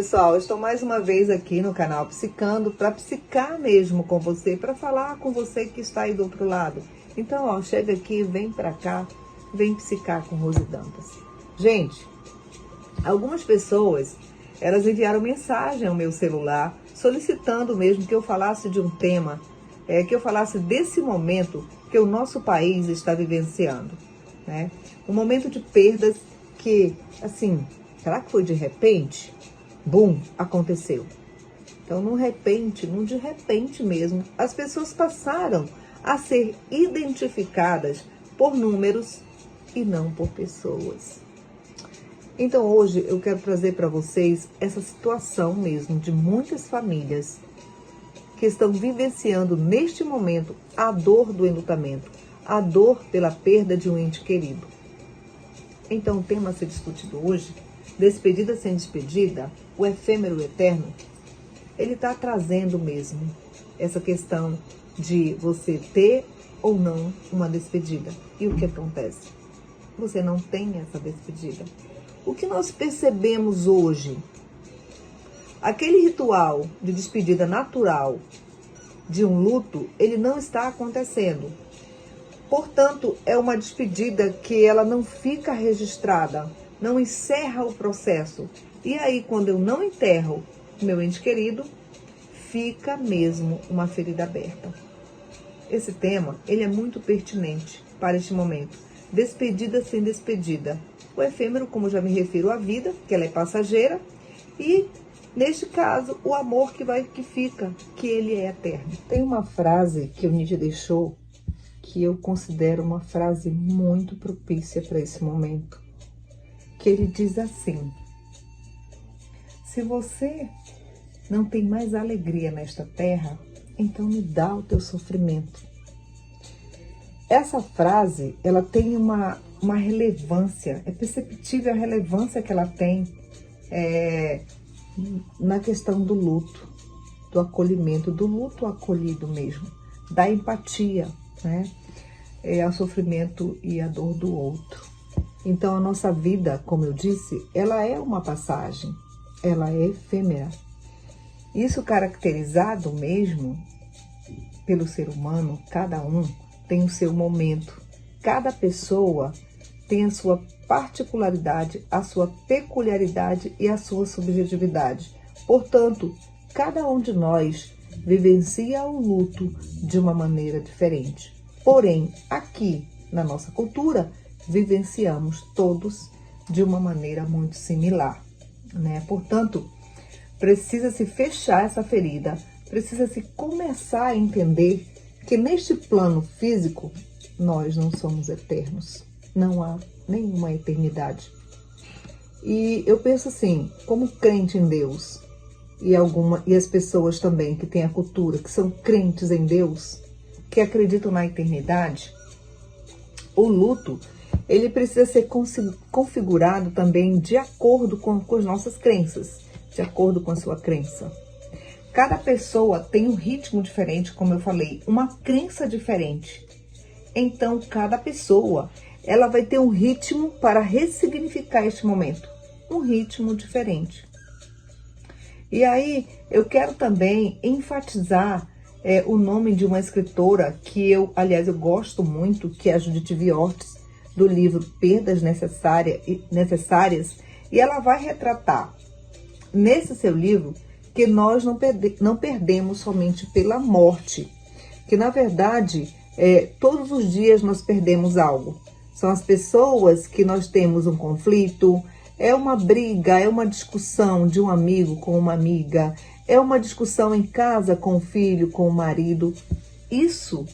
pessoal, estou mais uma vez aqui no canal Psicando para psicar mesmo com você, para falar com você que está aí do outro lado. Então, ó, chega aqui, vem para cá, vem psicar com Rose Dantas. Gente, algumas pessoas, elas enviaram mensagem ao meu celular solicitando mesmo que eu falasse de um tema, que eu falasse desse momento que o nosso país está vivenciando, né? Um momento de perdas que, assim, será que foi de repente? Bum, aconteceu. Então, de repente mesmo, as pessoas passaram a ser identificadas por números e não por pessoas. Então, hoje eu quero trazer para vocês essa situação mesmo de muitas famílias que estão vivenciando neste momento a dor do enlutamento, a dor pela perda de um ente querido. Então, o tema a ser discutido hoje, despedida sem despedida, o efêmero eterno, ele está trazendo mesmo essa questão de você ter ou não uma despedida. E o que acontece? Você não tem essa despedida. O que nós percebemos hoje? Aquele ritual de despedida natural de um luto, ele não está acontecendo. Portanto, é uma despedida que ela não fica registrada, não encerra o processo. E aí, quando eu não enterro meu ente querido, fica mesmo uma ferida aberta. Esse tema, ele é muito pertinente para este momento. Despedida sem despedida. O efêmero, como já me refiro à vida, que ela é passageira, e neste caso, o amor que fica, que ele é eterno. Tem uma frase que o Nietzsche deixou, que eu considero uma frase muito propícia para esse momento, que ele diz assim: se você não tem mais alegria nesta terra, então me dá o teu sofrimento. Essa frase, ela tem uma relevância, é perceptível a relevância que ela tem na questão do luto, do acolhimento, do luto acolhido mesmo, da empatia, né? Ao sofrimento e à dor do outro. Então, a nossa vida, como eu disse, ela é uma passagem, ela é efêmera. Isso caracterizado mesmo pelo ser humano, cada um tem o seu momento. Cada pessoa tem a sua particularidade, a sua peculiaridade e a sua subjetividade. Portanto, cada um de nós vivencia o luto de uma maneira diferente. Porém, aqui na nossa cultura, vivenciamos todos de uma maneira muito similar, né? Portanto, precisa-se fechar essa ferida, precisa-se começar a entender que neste plano físico, nós não somos eternos. Não há nenhuma eternidade. E eu penso assim, como crente em Deus, e as pessoas também que têm a cultura, que são crentes em Deus, que acreditam na eternidade, o luto, ele precisa ser configurado também de acordo com as nossas crenças, de acordo com a sua crença. Cada pessoa tem um ritmo diferente, como eu falei, uma crença diferente. Então, cada pessoa, ela vai ter um ritmo para ressignificar este momento, um ritmo diferente. E aí, eu quero também enfatizar o nome de uma escritora que eu gosto muito, que é a Judith Viortes, do livro Perdas Necessárias, e ela vai retratar nesse seu livro que nós não perdemos somente pela morte, que na verdade todos os dias nós perdemos algo. São as pessoas que nós temos um conflito, é uma briga, é uma discussão de um amigo com uma amiga, é uma discussão em casa com o filho, com o marido. Isso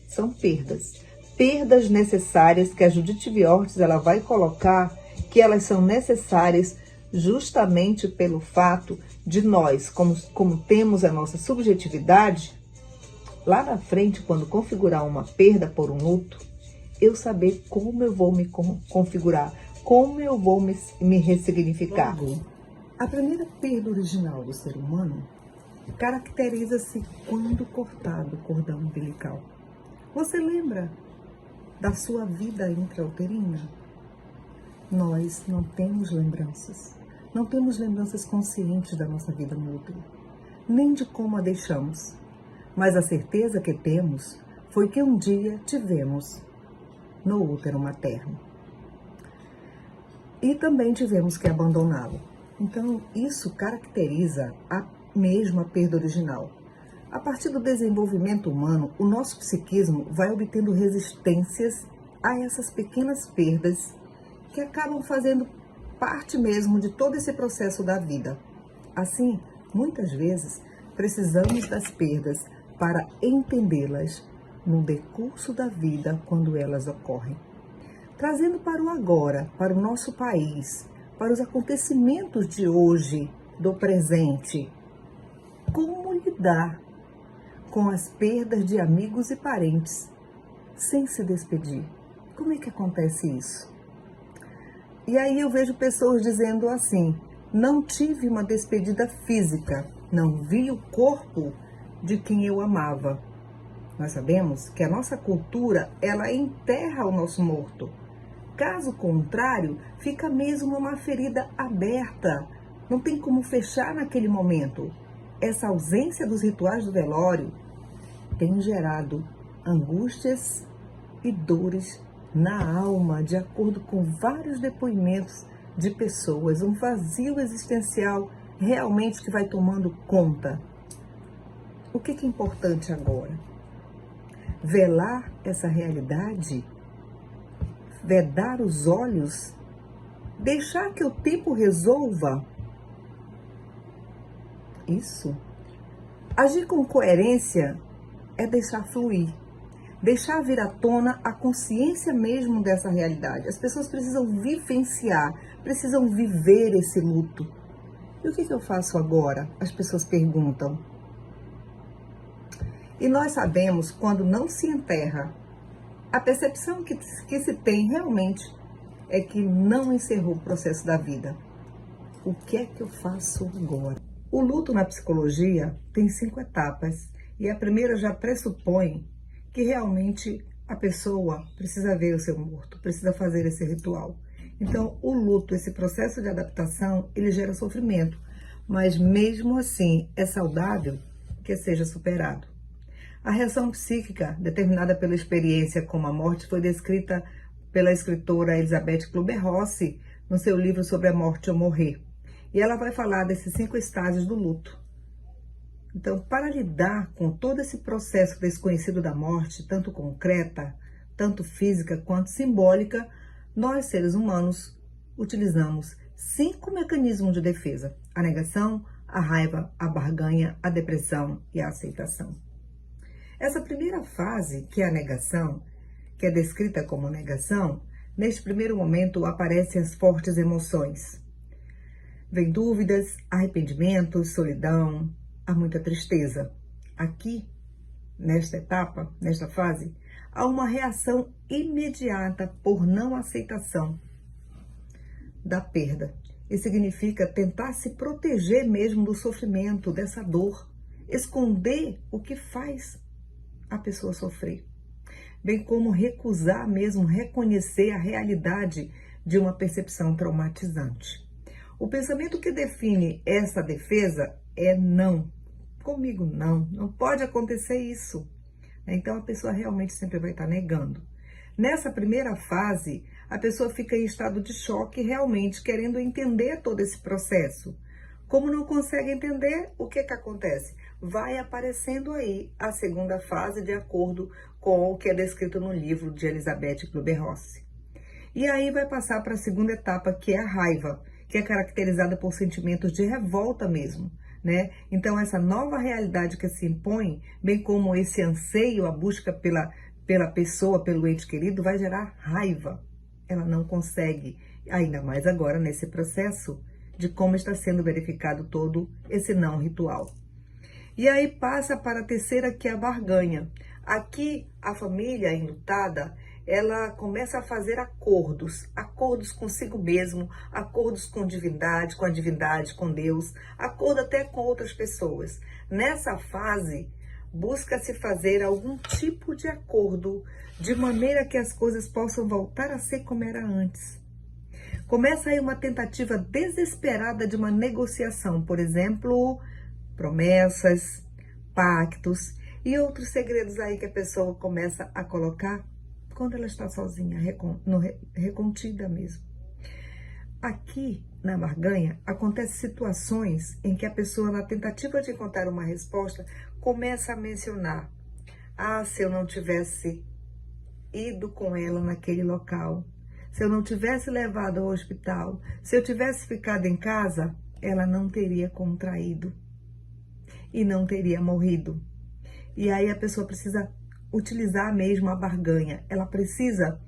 são perdas. Perdas necessárias que a Judith Viortes ela vai colocar que elas são necessárias justamente pelo fato de nós, como temos a nossa subjetividade, lá na frente, quando configurar uma perda por um luto, eu saber como eu vou me configurar, como eu vou me ressignificar. A primeira perda original do ser humano caracteriza-se quando cortado o cordão umbilical. Você lembra da sua vida intrauterina? Nós não temos lembranças. Não temos lembranças conscientes da nossa vida no útero, nem de como a deixamos, mas a certeza que temos foi que um dia tivemos no útero materno. E também tivemos que abandoná-lo. Então, isso caracteriza a mesma perda original. A partir do desenvolvimento humano, o nosso psiquismo vai obtendo resistências a essas pequenas perdas que acabam fazendo parte mesmo de todo esse processo da vida. Assim, muitas vezes, precisamos das perdas para entendê-las no decurso da vida quando elas ocorrem. Trazendo para o agora, para o nosso país, para os acontecimentos de hoje, do presente, como lidar com as perdas de amigos e parentes sem se despedir? Como é que acontece isso? E aí eu vejo pessoas dizendo assim: não tive uma despedida física, não vi o corpo de quem eu amava. Nós sabemos que a nossa cultura, ela enterra o nosso morto. Caso contrário, fica mesmo uma ferida aberta. Não tem como fechar naquele momento. Essa ausência dos rituais do velório tem gerado angústias e dores na alma, de acordo com vários depoimentos de pessoas. Um vazio existencial realmente que vai tomando conta. O que é importante agora? Velar essa realidade, vedar os olhos, deixar que o tempo resolva isso. Agir com coerência é deixar fluir, deixar vir à tona a consciência mesmo dessa realidade. As pessoas precisam vivenciar, precisam viver esse luto. E o que eu faço agora? As pessoas perguntam. E nós sabemos, quando não se enterra, a percepção que se tem realmente é que não encerrou o processo da vida. O que é que eu faço agora? O luto na psicologia tem 5 etapas e a primeira já pressupõe que realmente a pessoa precisa ver o seu morto, precisa fazer esse ritual. Então, o luto, esse processo de adaptação, ele gera sofrimento, mas mesmo assim é saudável que seja superado. A reação psíquica determinada pela experiência com a morte foi descrita pela escritora Elizabeth Kübler-Ross no seu livro sobre a morte ou morrer. E ela vai falar desses 5 estágios do luto. Então, para lidar com todo esse processo desconhecido da morte, tanto concreta, tanto física quanto simbólica, nós, seres humanos, utilizamos 5 mecanismos de defesa: a negação, a raiva, a barganha, a depressão e a aceitação. Essa primeira fase, que é a negação, que é descrita como negação, neste primeiro momento aparecem as fortes emoções. Vem dúvidas, arrependimentos, solidão, há muita tristeza. Aqui, nesta etapa, nesta fase, há uma reação imediata por não aceitação da perda. Isso significa tentar se proteger mesmo do sofrimento, dessa dor, esconder o que faz a pessoa sofrer, bem como recusar mesmo reconhecer a realidade de uma percepção traumatizante. O pensamento que define essa defesa é não. Comigo não pode acontecer isso. Então a pessoa realmente sempre vai estar negando. Nessa primeira fase, a pessoa fica em estado de choque, realmente querendo entender todo esse processo. Como não consegue entender, o que acontece? Vai aparecendo aí a segunda fase, de acordo com o que é descrito no livro de Elizabeth Kübler-Ross. E aí vai passar para a segunda etapa, que é a raiva, que é caracterizada por sentimentos de revolta mesmo, né? Então essa nova realidade que se impõe, bem como esse anseio, a busca pela pessoa, pelo ente querido, vai gerar raiva. Ela não consegue, ainda mais agora nesse processo de como está sendo verificado todo esse não ritual. E aí passa para a terceira, que é a barganha. Aqui a família enlutada, ela começa a fazer acordos consigo mesmo, acordos com divindade, com a divindade, com Deus, acordo até com outras pessoas. Nessa fase, busca-se fazer algum tipo de acordo, de maneira que as coisas possam voltar a ser como era antes. Começa aí uma tentativa desesperada de uma negociação, por exemplo, promessas, pactos e outros segredos aí que a pessoa começa a colocar quando ela está sozinha, recontida mesmo. Aqui na barganha acontecem situações em que a pessoa, na tentativa de encontrar uma resposta, começa a mencionar: ah, se eu não tivesse ido com ela naquele local, se eu não tivesse levado ao hospital, se eu tivesse ficado em casa, ela não teria contraído e não teria morrido. E aí a pessoa precisa utilizar mesmo a barganha, ela precisa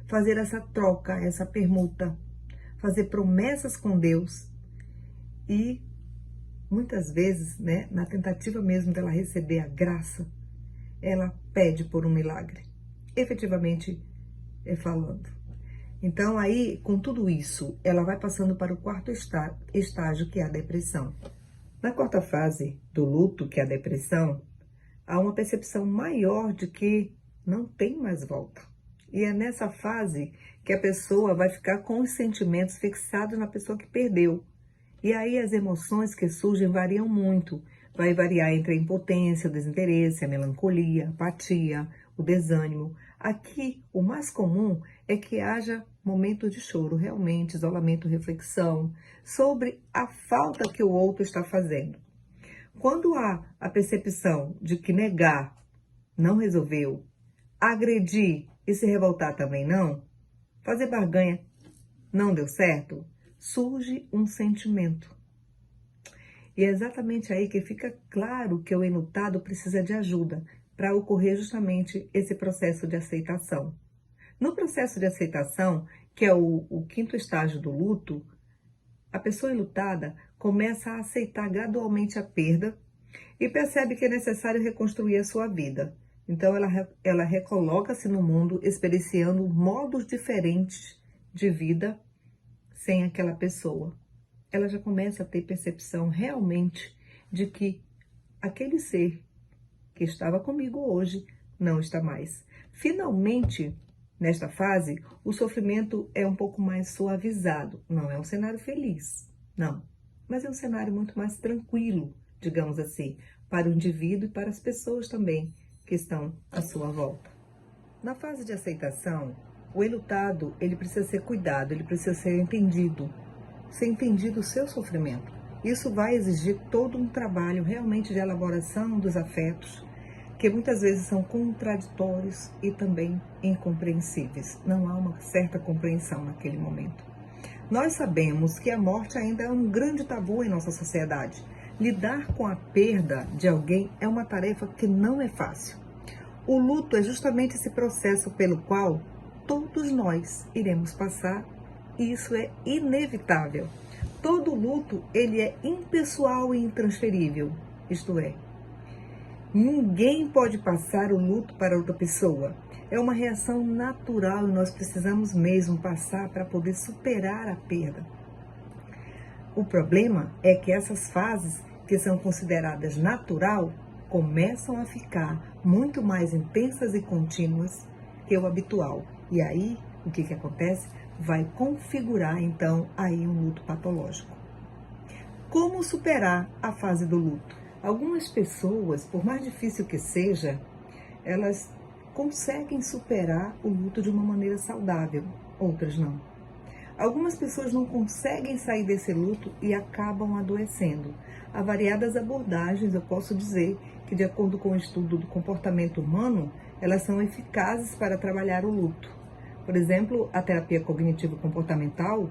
fazer essa troca, essa permuta, fazer promessas com Deus e muitas vezes, né, na tentativa mesmo dela receber a graça, ela pede por um milagre, efetivamente falando. Então aí, com tudo isso, ela vai passando para o quarto estágio, que é a depressão. Na quarta fase do luto, que é a depressão, há uma percepção maior de que não tem mais volta. E é nessa fase que a pessoa vai ficar com os sentimentos fixados na pessoa que perdeu. E aí as emoções que surgem variam muito. Vai variar entre a impotência, o desinteresse, a melancolia, a apatia, o desânimo. Aqui, o mais comum é que haja momentos de choro, realmente, isolamento, reflexão, sobre a falta que o outro está fazendo. Quando há a percepção de que negar não resolveu, agredir e se revoltar também não, fazer barganha não deu certo, surge um sentimento. E é exatamente aí que fica claro que o enlutado precisa de ajuda para ocorrer justamente esse processo de aceitação. No processo de aceitação, que é o quinto estágio do luto, a pessoa enlutada começa a aceitar gradualmente a perda e percebe que é necessário reconstruir a sua vida. Então ela recoloca-se no mundo experienciando modos diferentes de vida sem aquela pessoa. Ela já começa a ter percepção realmente de que aquele ser que estava comigo hoje não está mais. Finalmente, nesta fase, o sofrimento é um pouco mais suavizado. Não é um cenário feliz, não. Mas é um cenário muito mais tranquilo, digamos assim, para o indivíduo e para as pessoas também que estão à sua volta. Na fase de aceitação, o enlutado, ele precisa ser cuidado, ele precisa ser entendido o seu sofrimento. Isso vai exigir todo um trabalho realmente de elaboração dos afetos, que muitas vezes são contraditórios e também incompreensíveis. Não há uma certa compreensão naquele momento. Nós sabemos que a morte ainda é um grande tabu em nossa sociedade. Lidar com a perda de alguém é uma tarefa que não é fácil. O luto é justamente esse processo pelo qual todos nós iremos passar e isso é inevitável. Todo luto, ele é impessoal e intransferível, isto é, ninguém pode passar o luto para outra pessoa. É uma reação natural e nós precisamos mesmo passar para poder superar a perda. O problema é que essas fases, que são consideradas natural, começam a ficar muito mais intensas e contínuas que o habitual. E aí, o que acontece? Vai configurar, então, aí um luto patológico. Como superar a fase do luto? Algumas pessoas, por mais difícil que seja, elas conseguem superar o luto de uma maneira saudável, outras não. Algumas pessoas não conseguem sair desse luto e acabam adoecendo. Há variadas abordagens, eu posso dizer que, de acordo com o estudo do comportamento humano, elas são eficazes para trabalhar o luto. Por exemplo, a terapia cognitivo-comportamental,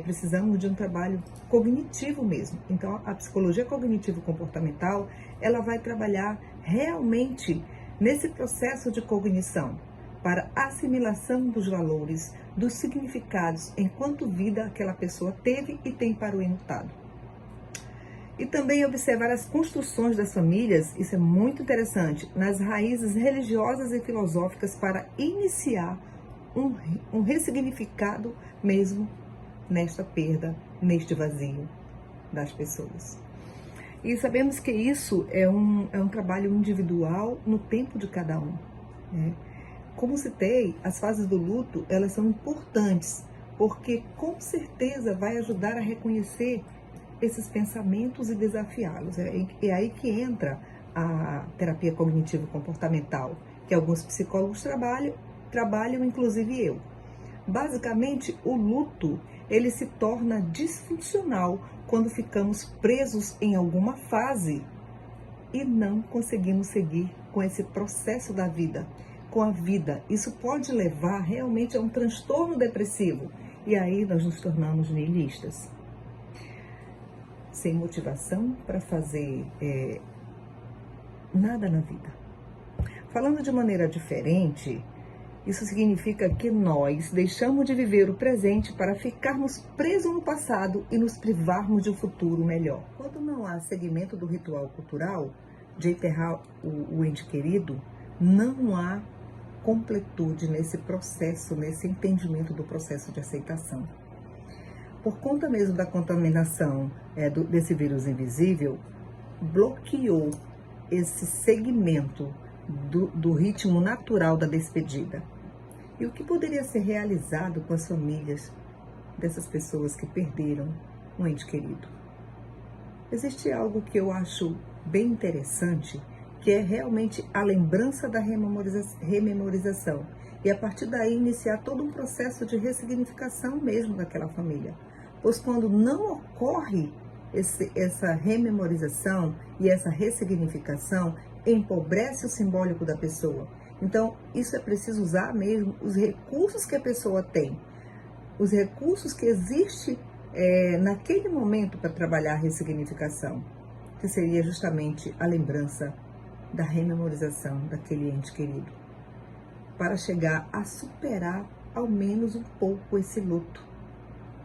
precisamos de um trabalho cognitivo mesmo. Então, a psicologia cognitivo-comportamental, ela vai trabalhar realmente nesse processo de cognição, para assimilação dos valores, dos significados, enquanto vida aquela pessoa teve e tem para o enlutado. E também observar as construções das famílias, isso é muito interessante, nas raízes religiosas e filosóficas para iniciar um ressignificado mesmo nesta perda, neste vazio das pessoas. E sabemos que isso é um trabalho individual no tempo de cada um, né? Como citei, as fases do luto, elas são importantes, porque com certeza vai ajudar a reconhecer esses pensamentos e desafiá-los. É aí que entra a terapia cognitivo-comportamental, que alguns psicólogos trabalham, inclusive eu. Basicamente, o luto, ele se torna disfuncional quando ficamos presos em alguma fase e não conseguimos seguir com esse processo da vida, com a vida. Isso pode levar realmente a um transtorno depressivo e aí nós nos tornamos niilistas, sem motivação para fazer nada na vida. Falando de maneira diferente, isso significa que nós deixamos de viver o presente para ficarmos presos no passado e nos privarmos de um futuro melhor. Quando não há segmento do ritual cultural de enterrar o ente querido, não há completude nesse processo, nesse entendimento do processo de aceitação. Por conta mesmo da contaminação desse vírus invisível, bloqueou esse segmento do ritmo natural da despedida. E o que poderia ser realizado com as famílias dessas pessoas que perderam um ente querido? Existe algo que eu acho bem interessante, que é realmente a lembrança da rememorização. E a partir daí iniciar todo um processo de ressignificação mesmo daquela família. Pois quando não ocorre essa rememorização e essa ressignificação, empobrece o simbólico da pessoa. Então, isso é preciso usar mesmo os recursos que a pessoa tem, os recursos que existem naquele momento para trabalhar a ressignificação, que seria justamente a lembrança da rememorização daquele ente querido, para chegar a superar ao menos um pouco esse luto.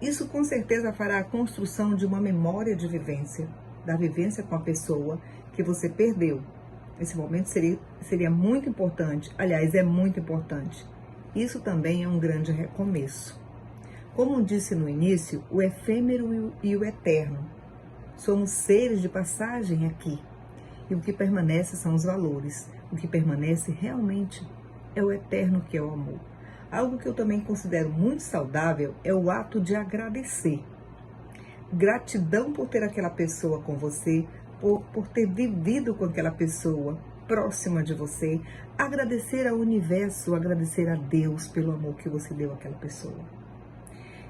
Isso com certeza fará a construção de uma memória de vivência, da vivência com a pessoa que você perdeu. Esse momento seria muito importante, aliás, é muito importante. Isso também é um grande recomeço. Como disse no início, o efêmero e o eterno. Somos seres de passagem aqui. E o que permanece são os valores. O que permanece realmente é o eterno, que é o amor. Algo que eu também considero muito saudável é o ato de agradecer. Gratidão por ter aquela pessoa com você, por ter vivido com aquela pessoa próxima de você. Agradecer ao universo, agradecer a Deus pelo amor que você deu àquela pessoa.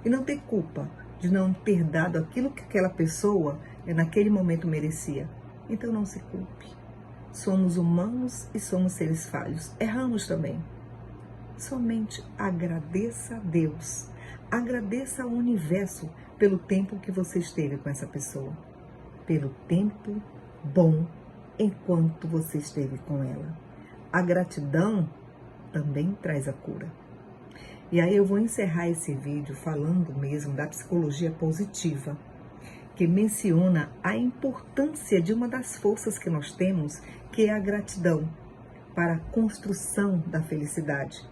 E não ter culpa de não ter dado aquilo que aquela pessoa naquele momento merecia. Então não se culpe. Somos humanos e somos seres falhos. Erramos também. Somente agradeça a Deus. Agradeça ao universo pelo tempo que você esteve com essa pessoa. Pelo tempo bom enquanto você esteve com ela. A gratidão também traz a cura. E aí eu vou encerrar esse vídeo falando mesmo da psicologia positiva, que menciona a importância de uma das forças que nós temos, que é a gratidão, para a construção da felicidade.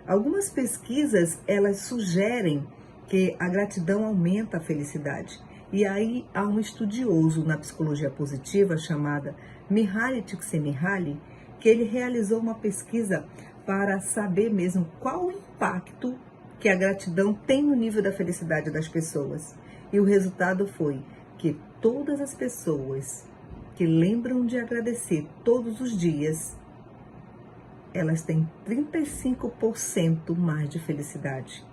Algumas pesquisas, elas sugerem que a gratidão aumenta a felicidade. E aí há um estudioso na psicologia positiva chamado Mihaly Csikszentmihalyi, que ele realizou uma pesquisa para saber mesmo qual o impacto que a gratidão tem no nível da felicidade das pessoas. E o resultado foi que todas as pessoas que lembram de agradecer todos os dias, elas têm 35% mais de felicidade.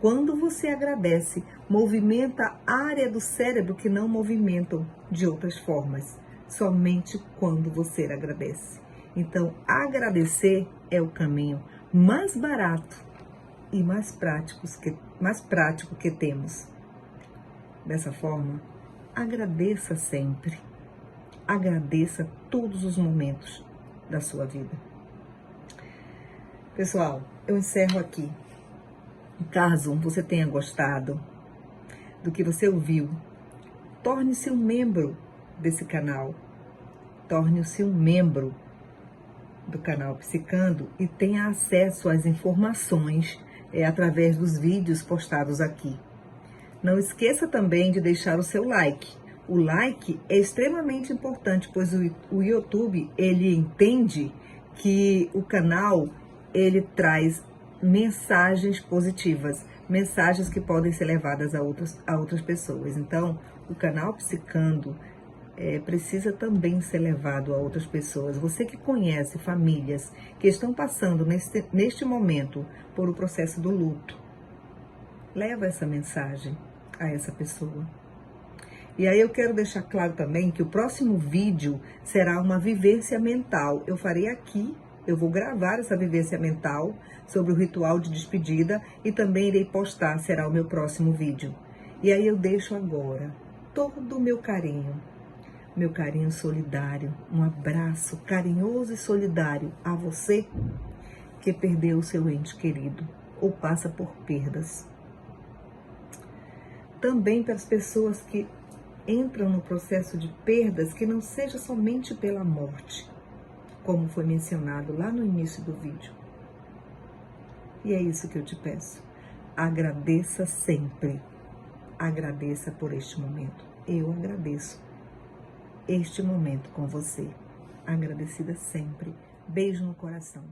Quando você agradece, movimenta a área do cérebro que não movimentam de outras formas, somente quando você agradece. Então, agradecer é o caminho mais barato e mais prático que temos. Dessa forma, agradeça sempre. Agradeça todos os momentos da sua vida. Pessoal, eu encerro aqui. Caso você tenha gostado do que você ouviu, torne-se um membro desse canal. Torne-se um membro do canal Psicando e tenha acesso às informações através dos vídeos postados aqui. Não esqueça também de deixar o seu like. O like é extremamente importante, pois o YouTube, ele entende que o canal, ele traz mensagens positivas, mensagens que podem ser levadas a outras pessoas. Então, o canal Psicando precisa também ser levado a outras pessoas. Você que conhece famílias que estão passando neste momento por o processo do luto, leva essa mensagem a essa pessoa. E aí eu quero deixar claro também que o próximo vídeo será uma vivência mental. Eu farei aqui, eu vou gravar essa vivência mental sobre o ritual de despedida e também irei postar, será o meu próximo vídeo. E aí eu deixo agora todo o meu carinho solidário, um abraço carinhoso e solidário a você que perdeu o seu ente querido ou passa por perdas. Também para as pessoas que entram no processo de perdas, que não seja somente pela morte, como foi mencionado lá no início do vídeo. E é isso que eu te peço. Agradeça sempre. Agradeça por este momento. Eu agradeço este momento com você. Agradecida sempre. Beijo no coração.